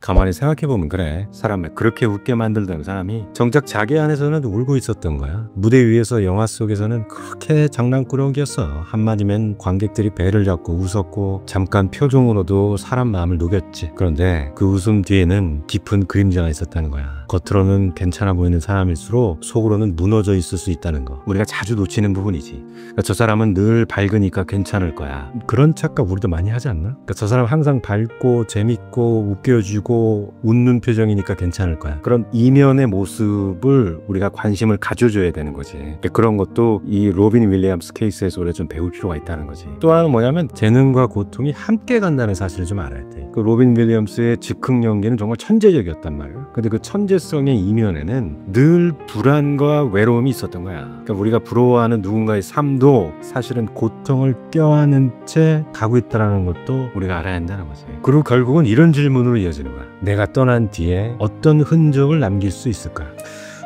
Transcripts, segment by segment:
가만히 생각해보면 그래, 사람을 그렇게 웃게 만들던 사람이 정작 자기 안에서는 울고 있었던 거야. 무대 위에서 영화 속에서는 그렇게 장난꾸러기였어. 한마디면 관객들이 배를 잡고 웃었고 잠깐 표정으로도 사람 마음을 녹였지. 그런데 그 웃음 뒤에는 깊은 그림자가 있었다는 거야. 겉으로는 괜찮아 보이는 사람일수록 속으로는 무너져 있을 수 있다는 거, 우리가 자주 놓치는 부분이지. 그러니까 저 사람은 늘 밝으니까 괜찮을 거야, 그런 착각 우리도 많이 하지 않나? 그러니까 저 사람 항상 밝고 재밌고 웃겨주고 웃는 표정이니까 괜찮을 거야, 그런 이면의 모습을 우리가 관심을 가져줘야 되는 거지. 그러니까 그런 것도 이 로빈 윌리엄스 케이스에서 우리가 좀 배울 필요가 있다는 거지. 또 하나는 뭐냐면 재능과 고통이 함께 간다는 사실을 좀 알아야 돼. 그 로빈 윌리엄스의 즉흥 연기는 정말 천재적이었단 말이야. 근데 그 천재성의 이면에는 늘 불안과 외로움이 있었던 거야. 그러니까 우리가 부러워하는 누군가의 삶도 사실은 고통을 껴안은 채 가고 있다는 것도 우리가 알아야 한다는 거지. 그리고 결국은 이런 질문으로 이어지는 거야. 내가 떠난 뒤에 어떤 흔적을 남길 수 있을까?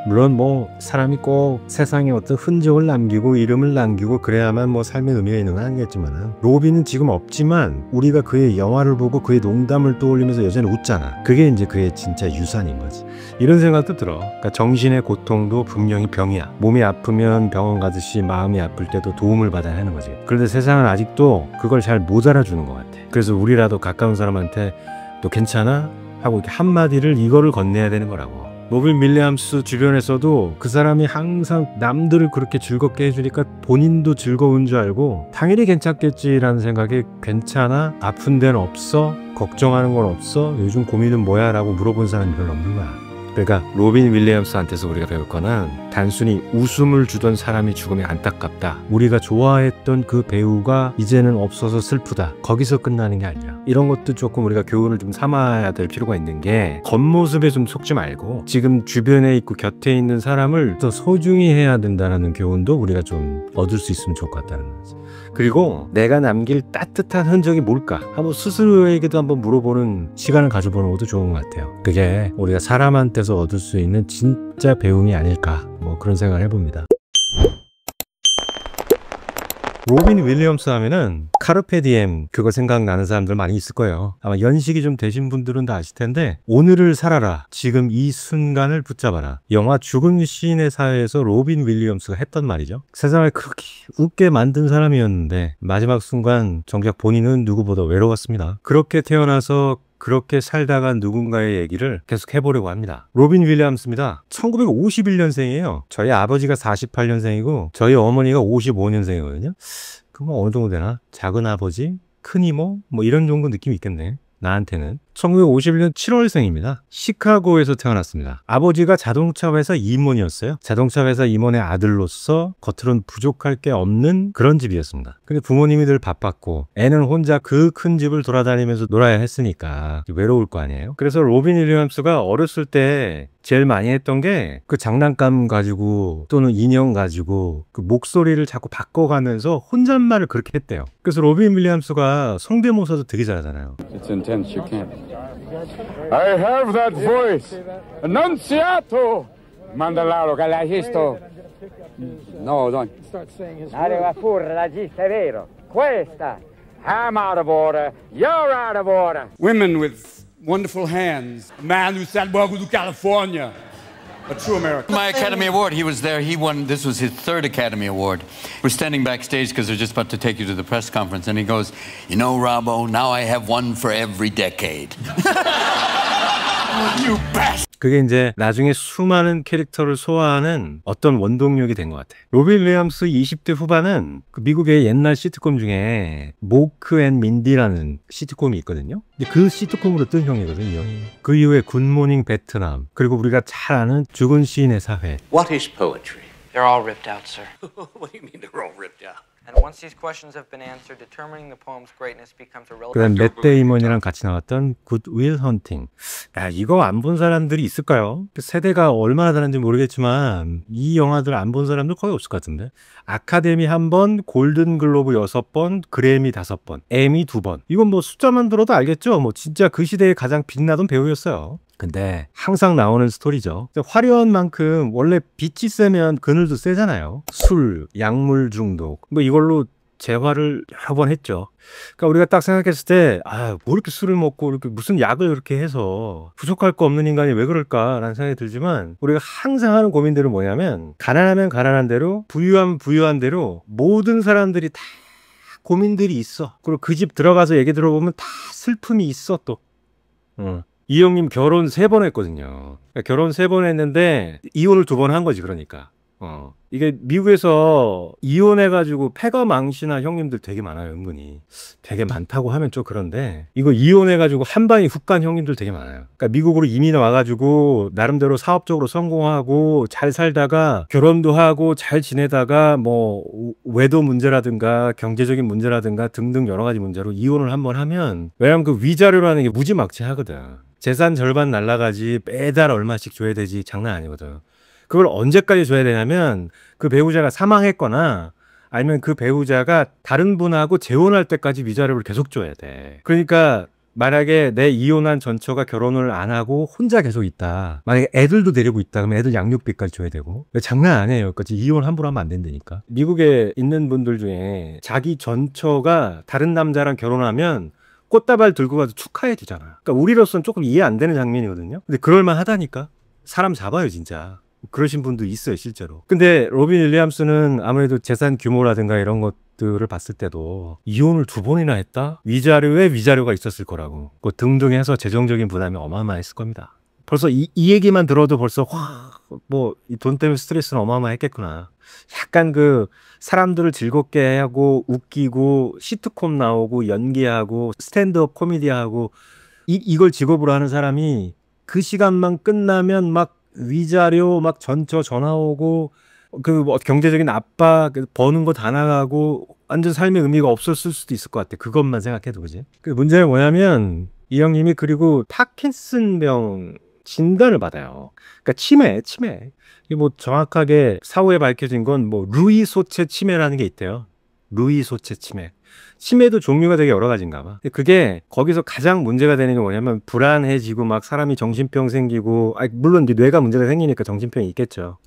물론 뭐 사람이 꼭 세상에 어떤 흔적을 남기고 이름을 남기고 그래야만 뭐 삶의 의미가 있는 건 아니겠지만, 로빈은 지금 없지만 우리가 그의 영화를 보고 그의 농담을 떠올리면서 여전히 웃잖아. 그게 이제 그의 진짜 유산인 거지. 이런 생각도 들어. 그러니까 정신의 고통도 분명히 병이야. 몸이 아프면 병원 가듯이 마음이 아플 때도 도움을 받아야 하는 거지. 그런데 세상은 아직도 그걸 잘 못 알아주는 것 같아. 그래서 우리라도 가까운 사람한테 너 괜찮아? 하고 이렇게 한마디를 이거를 건네야 되는 거라고. 로빈 윌리엄스 주변에서도 그 사람이 항상 남들을 그렇게 즐겁게 해주니까 본인도 즐거운 줄 알고 당연히 괜찮겠지라는 생각에 괜찮아? 아픈 데는 없어? 걱정하는 건 없어? 요즘 고민은 뭐야? 라고 물어본 사람이 별로 없는 거야. 그러니까 로빈 윌리엄스한테서 우리가 배울 거는 단순히 웃음을 주던 사람이 죽으면 안타깝다, 우리가 좋아했던 그 배우가 이제는 없어서 슬프다, 거기서 끝나는 게 아니라 이런 것도 조금 우리가 교훈을 좀 삼아야 될 필요가 있는 게, 겉모습에 좀 속지 말고 지금 주변에 있고 곁에 있는 사람을 더 소중히 해야 된다는 교훈도 우리가 좀 얻을 수 있으면 좋을 것 같다는 거지. 그리고 내가 남길 따뜻한 흔적이 뭘까? 한번 스스로에게도 한번 물어보는 시간을 가져보는 것도 좋은 것 같아요. 그게 우리가 사람한테서 얻을 수 있는 진짜 배움이 아닐까, 뭐 그런 생각을 해봅니다. 로빈 윌리엄스 하면은 카르페 디엠, 그거 생각나는 사람들 많이 있을 거예요. 아마 연식이 좀 되신 분들은 다 아실 텐데, 오늘을 살아라, 지금 이 순간을 붙잡아라, 영화 죽은 시인의 사회에서 로빈 윌리엄스가 했던 말이죠. 세상을 그렇게 웃게 만든 사람이었는데 마지막 순간 정작 본인은 누구보다 외로웠습니다. 그렇게 태어나서 그렇게 살다가 누군가의 얘기를 계속 해보려고 합니다. 로빈 윌리엄스입니다. 1951년생이에요. 저희 아버지가 48년생이고 저희 어머니가 55년생이거든요. 그럼 어느 정도 되나? 작은 아버지? 큰 이모? 뭐 이런 정도 느낌이 있겠네, 나한테는. 1951년 7월생입니다. 시카고에서 태어났습니다. 아버지가 자동차 회사 임원이었어요. 자동차 회사 임원의 아들로서 겉으로는 부족할 게 없는 그런 집이었습니다. 근데 부모님이 늘 바빴고 애는 혼자 그 큰 집을 돌아다니면서 놀아야 했으니까 외로울 거 아니에요. 그래서 로빈 윌리엄스가 어렸을 때 제일 많이 했던 게 그 장난감 가지고 또는 인형 가지고 그 목소리를 자꾸 바꿔가면서 혼잣말을 그렇게 했대요. 그래서 로빈 윌리엄스가 성대모사도 되게 잘하잖아요. It's intense, you can't. I have that voice. Annunziato. Mandalaro, Galagisto. No, don't. Arriva furra, la gista è vero. Questa. I'm out of order. You're out of order. Women with wonderful hands. A man who said, welcome to California. A true American. My Academy Award, he was there. He won, this was his 3rd Academy Award. We're standing backstage because they're just about to take you to the press conference. And he goes, you know, Robbo, now I have one for every decade. You bastard. 그게 이제 나중에 수많은 캐릭터를 소화하는 어떤 원동력이 된 것 같아. 로빈 윌리엄스 20대 후반은 그 미국의 옛날 시트콤 중에 모크 앤 민디라는 시트콤이 있거든요. 근데 그 시트콤으로 뜬 형이거든요. 그 이후에 굿모닝 베트남, 그리고 우리가 잘 아는 죽은 시인의 사회. What is poetry? They're all ripped out, sir. What do you mean they're all ripped out? And once these questions have been answered, determining the poem's greatness becomes a 그다음 relevant. 맷 데이먼이랑 같이 나왔던 굿 윌 헌팅. 야, 이거 안 본 사람들이 있을까요? 그 세대가 얼마나 다른지 모르겠지만 이 영화들 안 본 사람들 거의 없을 것 같은데. 아카데미 1번, 골든 글로브 6번, 그래미 5번, 에미 2번. 이건 뭐 숫자만 들어도 알겠죠? 뭐 진짜 그 시대에 가장 빛나던 배우였어요. 근데 항상 나오는 스토리죠. 화려한 만큼 원래 빛이 세면 그늘도 세잖아요. 술, 약물 중독, 뭐 이걸로 재활을 여러 번 했죠. 그러니까 우리가 딱 생각했을 때, 뭐 이렇게 술을 먹고 이렇게 무슨 약을 그렇게 해서 부족할 거 없는 인간이 왜 그럴까라는 생각이 들지만, 우리가 항상 하는 고민들은 뭐냐면, 가난하면 가난한 대로, 부유하면 부유한 대로 모든 사람들이 다 고민들이 있어. 그리고 그 집 들어가서 얘기 들어보면 다 슬픔이 있어 또. 이 형님 결혼 3번 했거든요. 그러니까 결혼 3번 했는데 이혼을 2번 한 거지, 그러니까. 이게 미국에서 이혼해가지고 폐가 망신한 형님들 되게 많아요, 은근히. 되게 많다고 하면 좀 그런데, 이거 이혼해가지고 한 방에 훅 간 형님들 되게 많아요. 그러니까 미국으로 이민 와가지고 나름대로 사업적으로 성공하고 잘 살다가 결혼도 하고 잘 지내다가 뭐 외도 문제라든가 경제적인 문제라든가 등등 여러 가지 문제로 이혼을 한번 하면, 왜냐면 그 위자료라는 게 무지막지하거든. 재산 절반 날라가지 매달 얼마씩 줘야 되지 장난 아니거든. 그걸 언제까지 줘야 되냐면, 그 배우자가 사망했거나 아니면 그 배우자가 다른 분하고 재혼할 때까지 위자료를 계속 줘야 돼. 그러니까 만약에 내 이혼한 전처가 결혼을 안 하고 혼자 계속 있다, 만약에 애들도 데리고 있다, 그러면 애들 양육비까지 줘야 되고. 장난 아니에요. 그치? 이혼 함부로 하면 안 된다니까. 미국에 있는 분들 중에 자기 전처가 다른 남자랑 결혼하면 꽃다발 들고 가서 축하해 주잖아. 그러니까 우리로서는 조금 이해 안 되는 장면이거든요. 근데 그럴만 하다니까. 사람 잡아요 진짜. 그러신 분도 있어요 실제로. 근데 로빈 윌리엄스는 아무래도 재산 규모라든가 이런 것들을 봤을 때도 이혼을 2번이나 했다? 위자료에 위자료가 있었을 거라고, 그 등등 해서 재정적인 부담이 어마어마했을 겁니다. 벌써 이 얘기만 들어도 벌써 뭐 이 돈 때문에 스트레스는 어마어마했겠구나. 약간 그 사람들을 즐겁게 하고 웃기고 시트콤 나오고 연기하고 스탠드업 코미디하고 이걸 직업으로 하는 사람이 그 시간만 끝나면 막 위자료 막 전처 전화 오고, 그 뭐 경제적인 압박, 버는 거 다 나가고 완전 삶의 의미가 없었을 수도 있을 것 같아. 그것만 생각해도. 그지? 그 문제는 뭐냐면, 이 형님이 그리고 파킨슨병 진단을 받아요. 그러니까 치매. 이게 뭐 정확하게 사후에 밝혀진 건 뭐 루이 소체 치매라는 게 있대요. 루이 소체 치매. 치매도 종류가 되게 여러 가지인가 봐. 그게 거기서 가장 문제가 되는 게 뭐냐면, 불안해지고 막 사람이 정신병 생기고, 물론 이제 뇌가 문제가 생기니까 정신병이 있겠죠.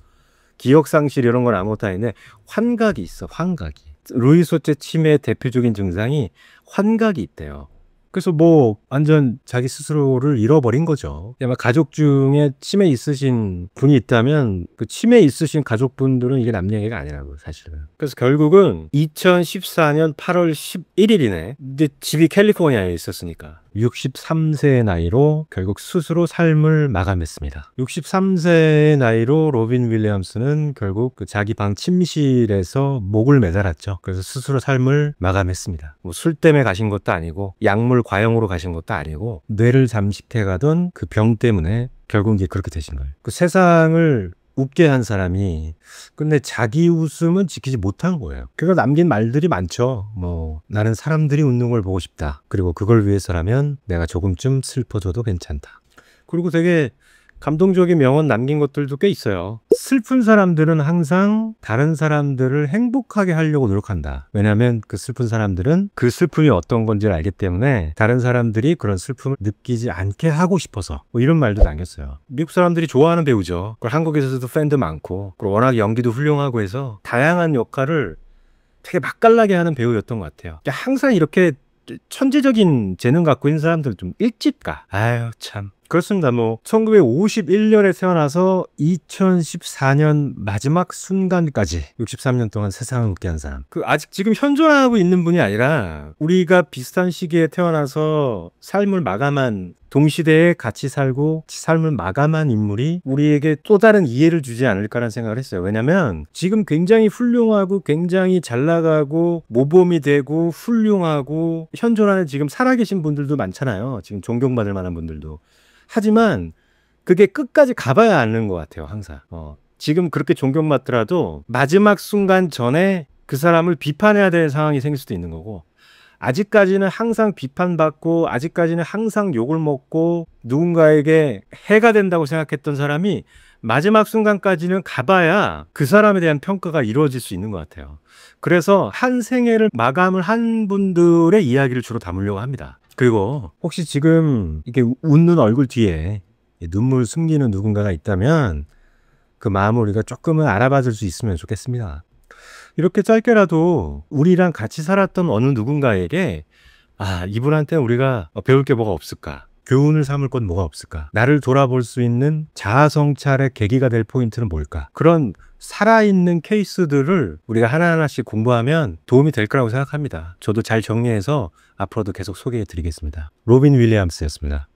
기억상실 이런 건 아무것도 아닌데, 환각이 있어. 환각이. 루이 소체 치매의 대표적인 증상이 환각이 있대요. 그래서 뭐 완전 자기 스스로를 잃어버린 거죠. 아마 가족 중에 치매 있으신 분이 있다면 그 치매 있으신 가족분들은 이게 남 얘기가 아니라고 사실은. 그래서 결국은 2014년 8월 11일이네. 근데 집이 캘리포니아에 있었으니까 63세의 나이로 결국 스스로 삶을 마감했습니다. 63세의 나이로 로빈 윌리엄스는 결국 그 자기 방 침실에서 목을 매달았죠. 그래서 스스로 삶을 마감했습니다. 뭐 술 때문에 가신 것도 아니고 약물 과용으로 가신 것도 아니고 뇌를 잠식해 가던 그 병 때문에 결국 이제 그렇게 되신 거예요. 그 세상을 웃게 한 사람이 근데 자기 웃음은 지키지 못한 거예요. 그래서 남긴 말들이 많죠. 뭐 나는 사람들이 웃는 걸 보고 싶다. 그리고 그걸 위해서라면 내가 조금쯤 슬퍼져도 괜찮다. 그리고 되게 감동적인 명언 남긴 것들도 꽤 있어요. 슬픈 사람들은 항상 다른 사람들을 행복하게 하려고 노력한다. 왜냐하면 그 슬픈 사람들은 그 슬픔이 어떤 건지를 알기 때문에 다른 사람들이 그런 슬픔을 느끼지 않게 하고 싶어서, 뭐 이런 말도 남겼어요. 미국 사람들이 좋아하는 배우죠. 그리고 한국에서도 팬도 많고, 그리고 워낙 연기도 훌륭하고 해서 다양한 역할을 되게 맛깔나게 하는 배우였던 것 같아요. 항상 이렇게 천재적인 재능 갖고 있는 사람들 좀 일찍 가. 아유 참. 그렇습니다. 뭐 1951년에 태어나서 2014년 마지막 순간까지 63년 동안 세상을 웃게 한 사람. 그 아직 지금 현존하고 있는 분이 아니라 우리가 비슷한 시기에 태어나서 삶을 마감한, 동시대에 같이 살고 삶을 마감한 인물이 우리에게 또 다른 이해를 주지 않을까라는 생각을 했어요. 왜냐면 지금 굉장히 훌륭하고 굉장히 잘 나가고 모범이 되고 훌륭하고 현존하는 지금 살아계신 분들도 많잖아요. 지금 존경받을 만한 분들도. 하지만 그게 끝까지 가봐야 아는 것 같아요. 항상 지금 그렇게 존경받더라도 마지막 순간 전에 그 사람을 비판해야 될 상황이 생길 수도 있는 거고, 아직까지는 항상 비판받고 아직까지는 항상 욕을 먹고 누군가에게 해가 된다고 생각했던 사람이 마지막 순간까지는 가봐야 그 사람에 대한 평가가 이루어질 수 있는 것 같아요. 그래서 한 생애를 마감을 한 분들의 이야기를 주로 담으려고 합니다. 그리고 혹시 지금 이게 웃는 얼굴 뒤에 눈물 숨기는 누군가가 있다면 그 마음을 우리가 조금은 알아봐 줄 수 있으면 좋겠습니다. 이렇게 짧게라도 우리랑 같이 살았던 어느 누군가에게 이분한테 우리가 배울 게 뭐가 없을까? 교훈을 삼을 건 뭐가 없을까? 나를 돌아볼 수 있는 자아 성찰의 계기가 될 포인트는 뭘까? 그런 살아있는 케이스들을 우리가 하나하나씩 공부하면 도움이 될 거라고 생각합니다. 저도 잘 정리해서 앞으로도 계속 소개해 드리겠습니다. 로빈 윌리엄스였습니다.